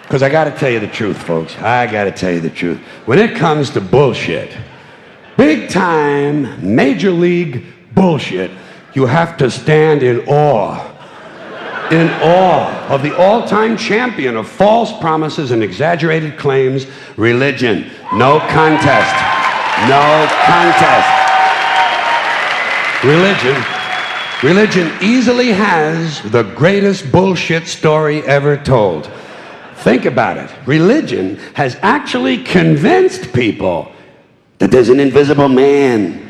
Because I got to tell you the truth, folks. I got to tell you the truth. When it comes to bullshit, big time, major league bullshit, you have to stand in awe of the all-time champion of false promises and exaggerated claims, religion. No contest. No contest. Religion easily has the greatest bullshit story ever told. Think about it. Religion has actually convinced people that there's an invisible man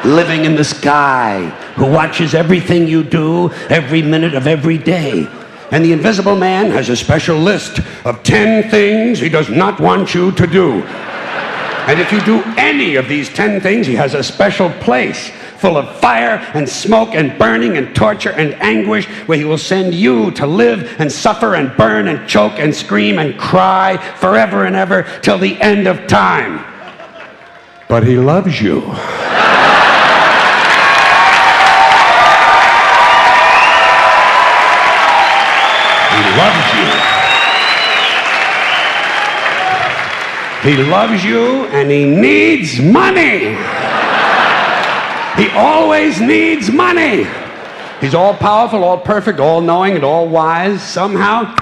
living in the sky who watches everything you do every minute of every day. And the invisible man has a special list of 10 things he does not want you to do. And if you do any of these 10 things, he has a special place full of fire and smoke and burning and torture and anguish where he will send you to live and suffer and burn and choke and scream and cry forever and ever till the end of time. But he loves you. He loves you. He loves you and he needs money. He always needs money. He's all powerful, all perfect, all knowing, and all wise. Somehow,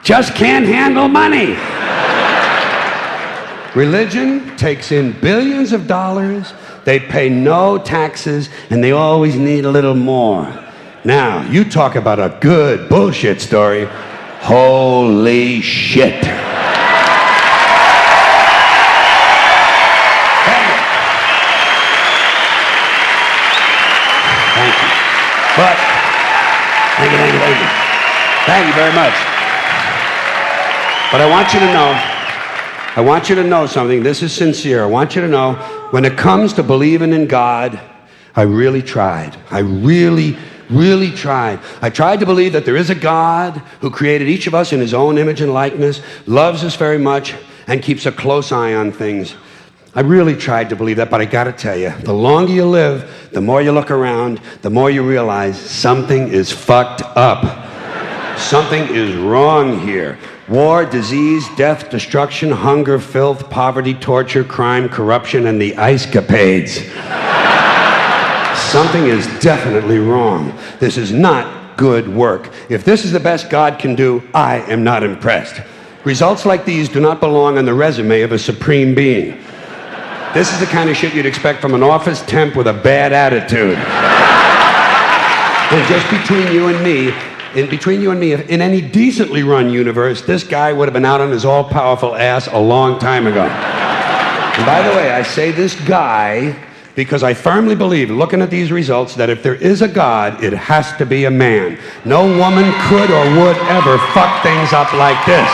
just can't handle money. Religion takes in billions of dollars. They pay no taxes, and they always need a little more. Now, you talk about a good bullshit story. Holy shit. But, thank you very much. But I want you to know something. This is sincere. I want you to know, when it comes to believing in God, I really tried. I really tried. I tried to believe that there is a God who created each of us in his own image and likeness, loves us very much, and keeps a close eye on things. I really tried to believe that, but I gotta tell you, the longer you live, the more you look around, the more you realize something is fucked up. Something is wrong here. War, disease, death, destruction, hunger, filth, poverty, torture, crime, corruption, and the ice-capades. Something is definitely wrong. This is not good work. If this is the best God can do, I am not impressed. Results like these do not belong on the resume of a supreme being. This is the kind of shit you'd expect from an office temp with a bad attitude. And just between you and me, in any decently run universe, this guy would have been out on his all-powerful ass a long time ago. And by the way, I say this guy because I firmly believe, looking at these results, that if there is a God, it has to be a man. No woman could or would ever fuck things up like this.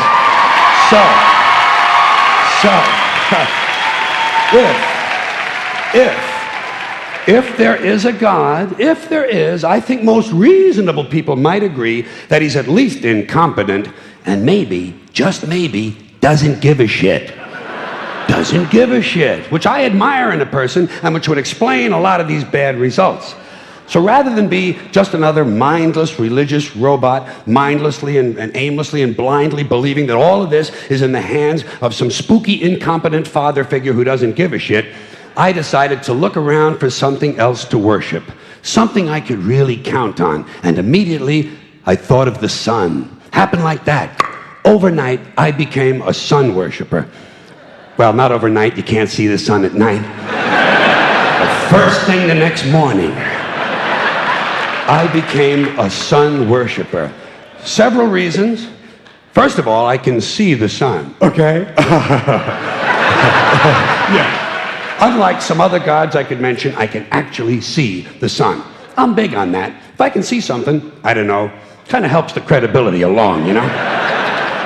If there is a God, if there is, I think most reasonable people might agree that he's at least incompetent and maybe, just maybe, doesn't give a shit. Doesn't give a shit, which I admire in a person and which would explain a lot of these bad results. So rather than be just another mindless religious robot, mindlessly and aimlessly and blindly believing that all of this is in the hands of some spooky, incompetent father figure who doesn't give a shit, I decided to look around for something else to worship, something I could really count on. And immediately, I thought of the sun. Happened like that. Overnight, I became a sun worshiper. Well, not overnight. You can't see the sun at night. But first thing the next morning, I became a sun worshiper. Several reasons. First of all, I can see the sun, okay? Yeah. Unlike some other gods I could mention, I can actually see the sun. I'm big on that. If I can see something, I don't know, kind of helps the credibility along, you know?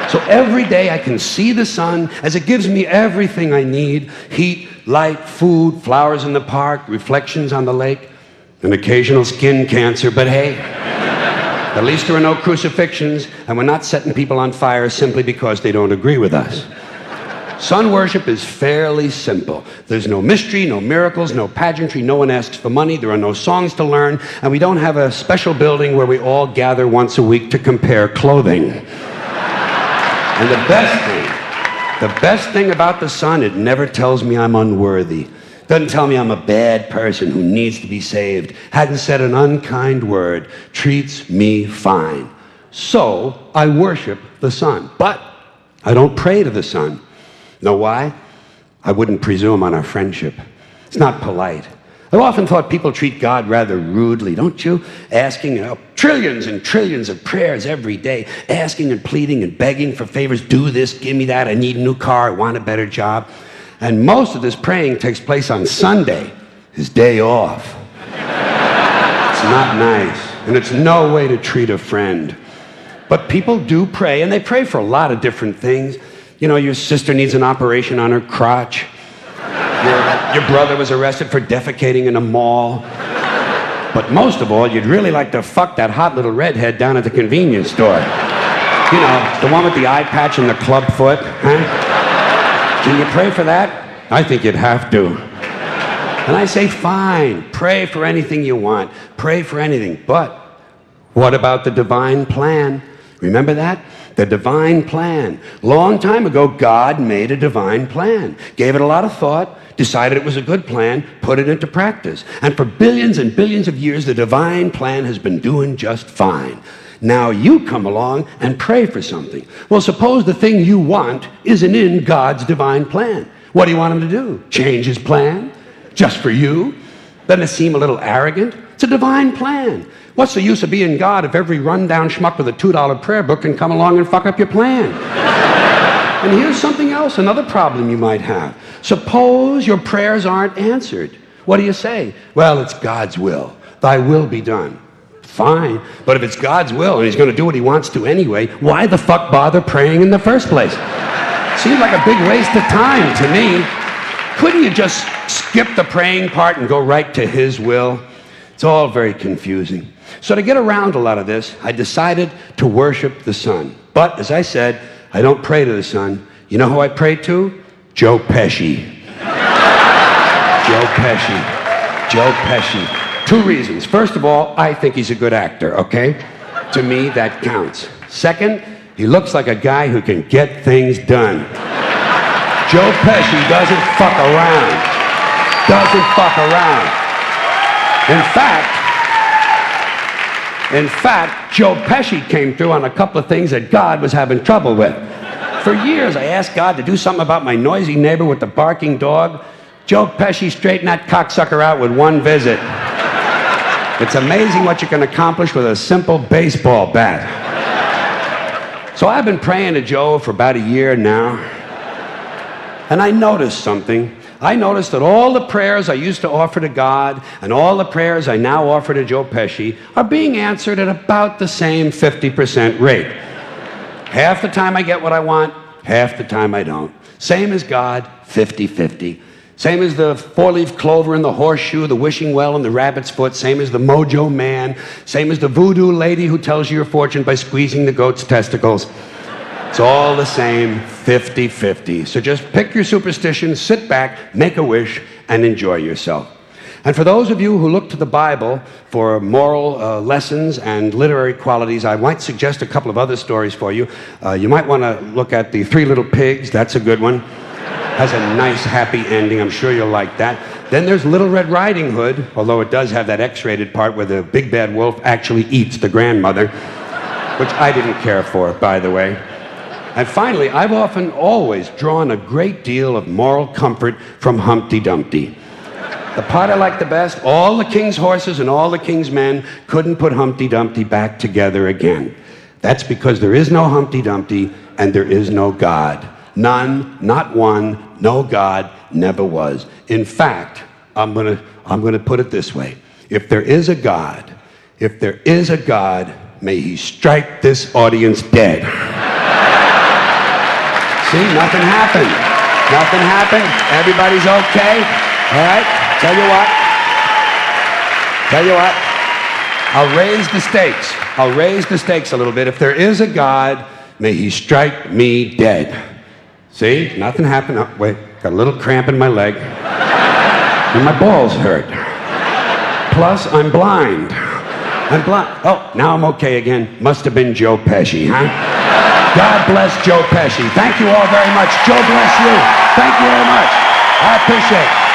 So every day I can see the sun as it gives me everything I need: heat, light, food, flowers in the park, reflections on the lake. An occasional skin cancer, but hey, at least there are no crucifixions, and we're not setting people on fire simply because they don't agree with us. Sun worship is fairly simple. There's no mystery, no miracles, no pageantry, no one asks for money, there are no songs to learn, and we don't have a special building where we all gather once a week to compare clothing. And the best thing about the Son, it never tells me I'm unworthy. Doesn't tell me I'm a bad person who needs to be saved. Hadn't said an unkind word. Treats me fine. So I worship the Son. But I don't pray to the Son. Know why? I wouldn't presume on our friendship. It's not polite. I've often thought people treat God rather rudely, don't you? Asking trillions and trillions of prayers every day, asking and pleading and begging for favors. Do this, give me that, I need a new car, I want a better job. And most of this praying takes place on Sunday, his day off. It's not nice, and it's no way to treat a friend. But people do pray, and they pray for a lot of different things. You know, your sister needs an operation on her crotch. Your brother was arrested for defecating in a mall. But most of all, you'd really like to fuck that hot little redhead down at the convenience store. You know, the one with the eye patch and the club foot, huh? Can you pray for that? I think you'd have to. And I say, fine, pray for anything you want. Pray for anything. But what about the divine plan? Remember that? The divine plan. Long time ago, God made a divine plan. Gave it a lot of thought, decided it was a good plan, put it into practice. And for billions and billions of years, the divine plan has been doing just fine. Now you come along and pray for something. Well, suppose the thing you want isn't in God's divine plan. What do you want him to do? Change his plan? Just for you? Doesn't it seem a little arrogant? It's a divine plan. What's the use of being God if every rundown schmuck with a $2 prayer book can come along and fuck up your plan? And here's something else, another problem you might have. Suppose your prayers aren't answered. What do you say? Well, it's God's will. Thy will be done. Fine, but if it's God's will and he's going to do what he wants to anyway, why the fuck bother praying in the first place? Seems like a big waste of time to me. Couldn't you just skip the praying part and go right to his will? It's all very confusing. So to get around a lot of this, I decided to worship the Son. But, as I said, I don't pray to the Son. You know who I pray to? Joe Pesci. Joe Pesci. Joe Pesci. 2 reasons. First of all, I think he's a good actor, okay? To me, that counts. Second, he looks like a guy who can get things done. Joe Pesci doesn't fuck around. Doesn't fuck around. In fact, Joe Pesci came through on a couple of things that God was having trouble with. For years, I asked God to do something about my noisy neighbor with the barking dog. Joe Pesci straightened that cocksucker out with 1 visit. It's amazing what you can accomplish with a simple baseball bat. So I've been praying to Joe for about a year now, and I noticed something. I noticed that all the prayers I used to offer to God and all the prayers I now offer to Joe Pesci are being answered at about the same 50% rate. Half the time I get what I want, half the time I don't. Same as God, 50-50. Same as the 4-leaf clover and the horseshoe, the wishing well and the rabbit's foot. Same as the mojo man. Same as the voodoo lady who tells you your fortune by squeezing the goat's testicles. It's all the same, 50-50. So just pick your superstition, sit back, make a wish, and enjoy yourself. And for those of you who look to the Bible for moral lessons and literary qualities, I might suggest a couple of other stories for you. You might want to look at The 3 Little Pigs. That's a good one. Has a nice, happy ending. I'm sure you'll like that. Then there's Little Red Riding Hood, although it does have that X-rated part where the big bad wolf actually eats the grandmother, which I didn't care for, by the way. And finally, I've often always drawn a great deal of moral comfort from Humpty Dumpty. The part I like the best, all the king's horses and all the king's men couldn't put Humpty Dumpty back together again. That's because there is no Humpty Dumpty and there is no God. None, not one, no God, never was. In fact, I'm gonna put it this way. If there is a God, may he strike this audience dead. See, nothing happened. Nothing happened. Everybody's okay. All right? Tell you what. I'll raise the stakes. I'll raise the stakes a little bit. If there is a God, may he strike me dead. See? Nothing happened. Oh, wait. Got a little cramp in my leg. And my balls hurt. Plus, I'm blind. Oh, now I'm okay again. Must have been Joe Pesci, huh? God bless Joe Pesci. Thank you all very much. Joe bless you. Thank you very much. I appreciate it.